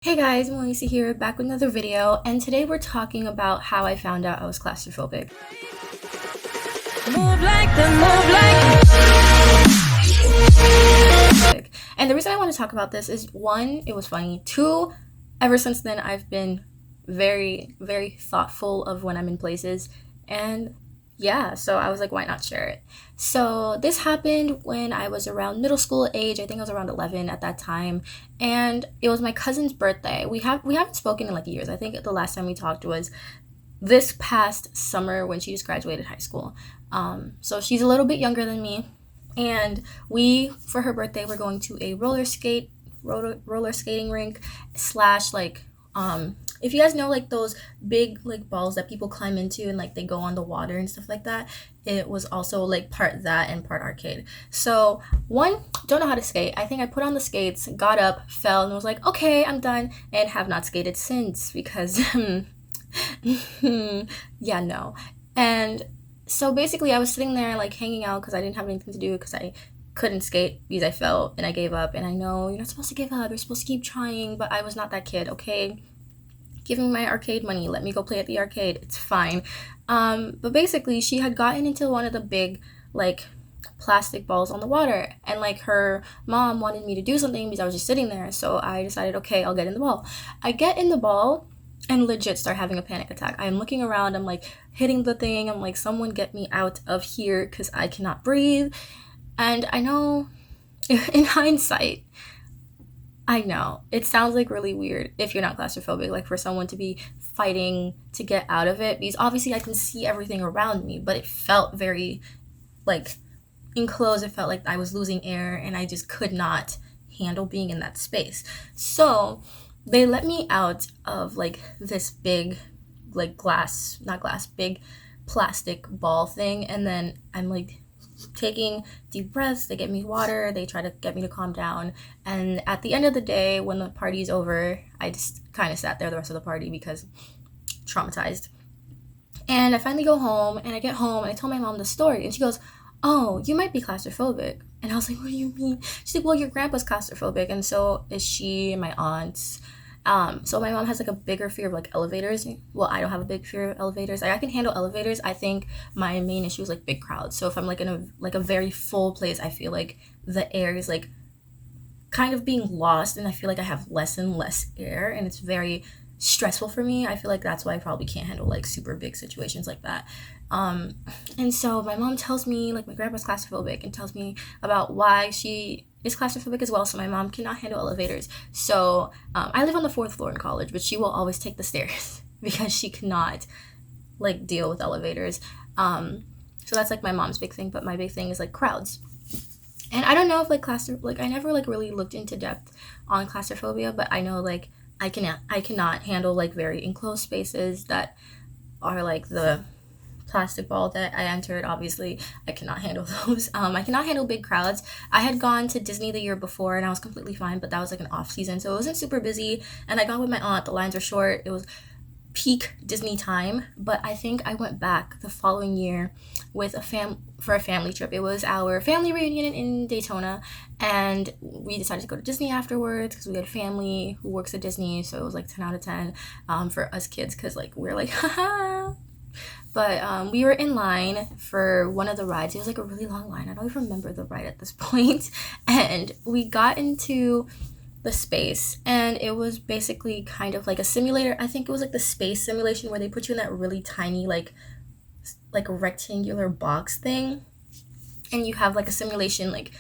Hey guys, Melissa here, back with another video, and today we're talking about how I found out I was claustrophobic. And the reason I want to talk about this is one, it was funny. Two, ever since then I've been very, very thoughtful of when I'm in places, and yeah, so I was like, why not share it? So this happened when I was around middle school age. I think I was around 11 at that time, and it was my cousin's birthday. We haven't spoken in like years. I think the last time we talked was this past summer when she just graduated high school. So she's a little bit younger than me, and we for her birthday we're going to a roller skating rink slash like if you guys know like those big like balls that people climb into and like they go on the water and stuff like that, it was also like part that and part arcade. So one, don't know how to skate. I think I put on the skates, got up, fell, and was like, okay, I'm done, and have not skated since because yeah, no. And so basically I was sitting there like hanging out because I didn't have anything to do because I couldn't skate because I fell and I gave up. And I know you're not supposed to give up, you're supposed to keep trying, but I was not that kid. Okay, give me my arcade money, let me go play at the arcade, it's fine. But basically she had gotten into one of the big like plastic balls on the water, and like her mom wanted me to do something because I was just sitting there. So I decided, okay, I'll get in the ball. I get in the ball and legit start having a panic attack. I'm looking around, I'm like hitting the thing, I'm like, someone get me out of here because I cannot breathe. And I know in hindsight, I know it sounds like really weird if you're not claustrophobic, like for someone to be fighting to get out of it, because obviously I can see everything around me, but it felt very like enclosed. It felt like I was losing air and I just could not handle being in that space. So they let me out of like this big like big plastic ball thing, and then I'm like taking deep breaths, they get me water, they try to get me to calm down. And at the end of the day, when the party's over, I just kind of sat there the rest of the party because traumatized. And I finally go home, and I get home and I tell my mom the story, and she goes, oh, you might be claustrophobic. And I was like, what do you mean? She's like, well, your grandpa's claustrophobic, and so is she and my aunts. So my mom has like a bigger fear of like elevators. Well, I don't have a big fear of elevators. Like, I can handle elevators. I think my main issue is like big crowds. So if I'm like in a very full place, I feel like the air is like kind of being lost, and I feel like I have less and less air, and it's very stressful for me. I feel like that's why I probably can't handle like super big situations like that. Um, and so my mom tells me like my grandpa's claustrophobic and tells me about why she is claustrophobic as well. So my mom cannot handle elevators. So I live on the fourth floor in college, but she will always take the stairs because she cannot like deal with elevators. So that's like my mom's big thing, but my big thing is like crowds. And I don't know if like I never like really looked into depth on claustrophobia, but I know like I cannot handle like very enclosed spaces that are like the plastic ball that I entered. Obviously, I cannot handle those. I cannot handle big crowds. I had gone to Disney the year before and I was completely fine, but that was like an off season, so it wasn't super busy. And I got with my aunt. The lines were short. It was peak Disney time, but I think I went back the following year with for a family trip. It was our family reunion in Daytona, and we decided to go to Disney afterwards because we had family who works at Disney, so it was like 10 out of 10 for us kids because like we're like haha. But we were in line for one of the rides. It was like a really long line. I don't even remember the ride at this point. And we got into the space, and it was basically kind of like a simulator. I think it was like the space simulation where they put you in that really tiny like a rectangular box thing, and you have like a simulation like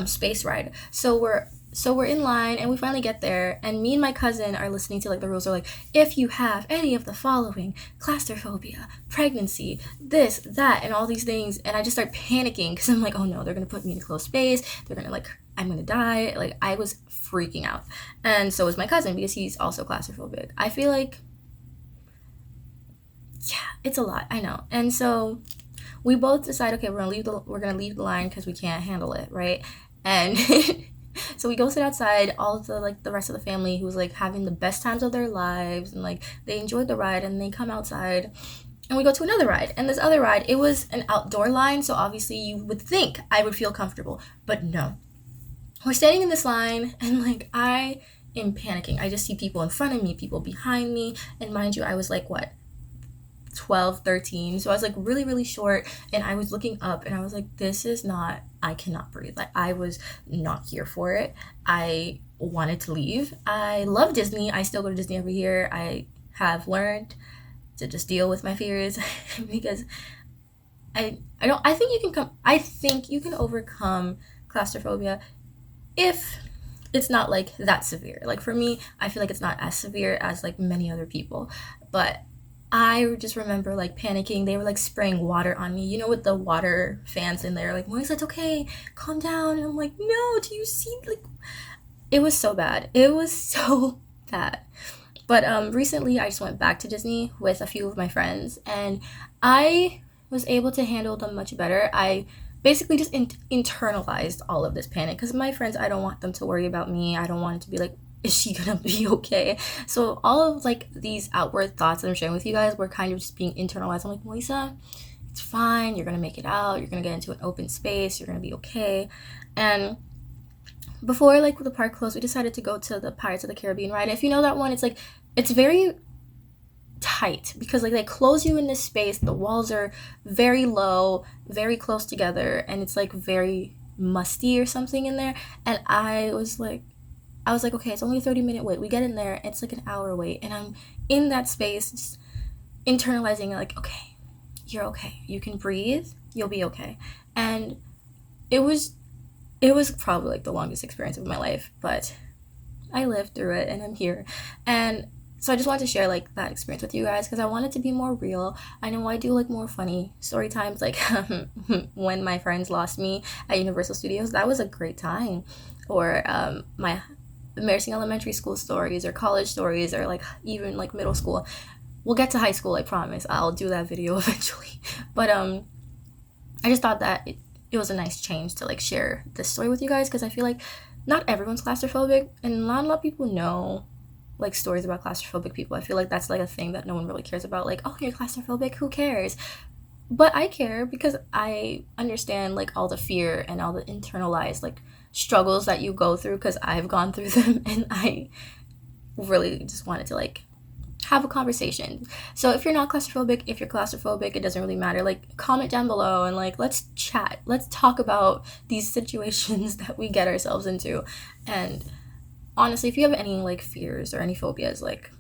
space ride. So we're in line, and we finally get there, and me and my cousin are listening to like the rules are like, if you have any of the following: claustrophobia, pregnancy, this, that, and all these things. And I just start panicking because I'm like, oh no, they're gonna put me in a closed space, they're gonna like, I'm gonna die. Like, I was freaking out. And so was my cousin because he's also claustrophobic. I feel like, yeah, it's a lot, I know. And so we both decide, okay, we're gonna leave the line because we can't handle it, right? And so we go sit outside. All of the like the rest of the family who was like having the best times of their lives, and like they enjoyed the ride, and they come outside, and we go to another ride. And this other ride, it was an outdoor line, so obviously you would think I would feel comfortable, but no. We're standing in this line, and like I am panicking. I just see people in front of me, people behind me, and mind you, I was like, what, 12, 13. So I was like really, really short, and I was looking up and I was like, this is not, I cannot breathe. Like, I was not here for it. I wanted to leave. I love Disney. I still go to Disney every year. I have learned to just deal with my fears because I think you can overcome claustrophobia if it's not like that severe. Like for me, I feel like it's not as severe as like many other people, but I just remember like panicking. They were like spraying water on me, you know, with the water fans in there. Like, Moisa, it's okay, calm down. And I'm like, no, do you see? Like, it was so bad. It was so bad. But recently, I just went back to Disney with a few of my friends, and I was able to handle them much better. I basically just internalized all of this panic because my friends, I don't want them to worry about me. I don't want it to be like, is she gonna be okay? So all of like these outward thoughts that I'm sharing with you guys were kind of just being internalized. I'm like, Moisa, it's fine. You're gonna make it out. You're gonna get into an open space. You're gonna be okay. And before like the park closed, we decided to go to the Pirates of the Caribbean ride. If you know that one, it's like it's very tight because like they close you in this space. The walls are very low, very close together, and it's like very musty or something in there. And I was like, okay, it's only a 30-minute wait. We get in there, it's like an hour wait, and I'm in that space just internalizing like, okay, you're okay. You can breathe. You'll be okay. And it was probably like the longest experience of my life, but I lived through it and I'm here. And so I just wanted to share like that experience with you guys because I want it to be more real. I know I do like more funny story times, like when my friends lost me at Universal Studios. That was a great time. Or my embarrassing elementary school stories or college stories or like even like middle school. We'll get to high school, I promise. I'll do that video eventually. But I just thought that it was a nice change to like share this story with you guys because I feel like not everyone's claustrophobic and not a lot of people know like stories about claustrophobic people. I feel like that's like a thing that no one really cares about. Like, oh, you're claustrophobic, who cares? But I care because I understand like all the fear and all the internalized like struggles that you go through because I've gone through them, and I really just wanted to like have a conversation. So if you're not claustrophobic, if you're claustrophobic, it doesn't really matter. Like, comment down below and like let's chat. Let's talk about these situations that we get ourselves into. And honestly, if you have any like fears or any phobias, like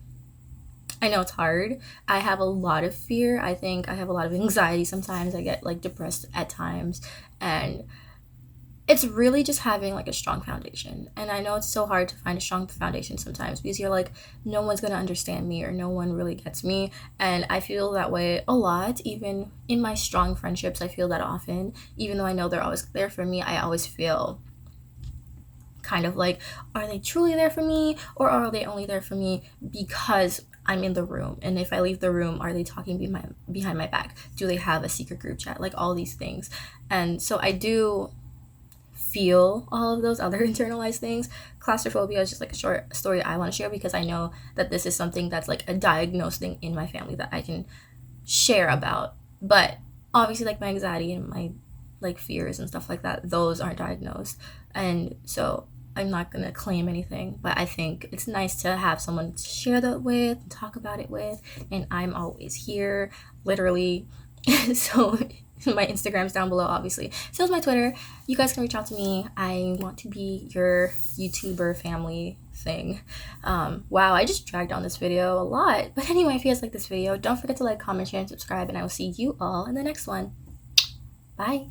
I know it's hard. I have a lot of fear. I think I have a lot of anxiety sometimes. I get like depressed at times, and it's really just having like a strong foundation. And I know it's so hard to find a strong foundation sometimes because you're like, no one's gonna understand me or no one really gets me. And I feel that way a lot. Even in my strong friendships, I feel that often. Even though I know they're always there for me, I always feel kind of like, are they truly there for me, or are they only there for me because I'm in the room? And if I leave the room, are they talking behind my back? Do they have a secret group chat? Like all these things. And so I do feel all of those other internalized things. Claustrophobia is just like a short story I want to share because I know that this is something that's like a diagnosed thing in my family that I can share about. But obviously like my anxiety and my like fears and stuff like that, those aren't diagnosed. And so I'm not gonna claim anything, but I think it's nice to have someone to share that with, talk about it with, and I'm always here, literally. So my Instagram's down below, obviously. So is my Twitter. You guys can reach out to me. I want to be your YouTuber family thing. Wow, I just dragged on this video a lot. But anyway, if you guys like this video, don't forget to like, comment, share, and subscribe, and I will see you all in the next one. Bye.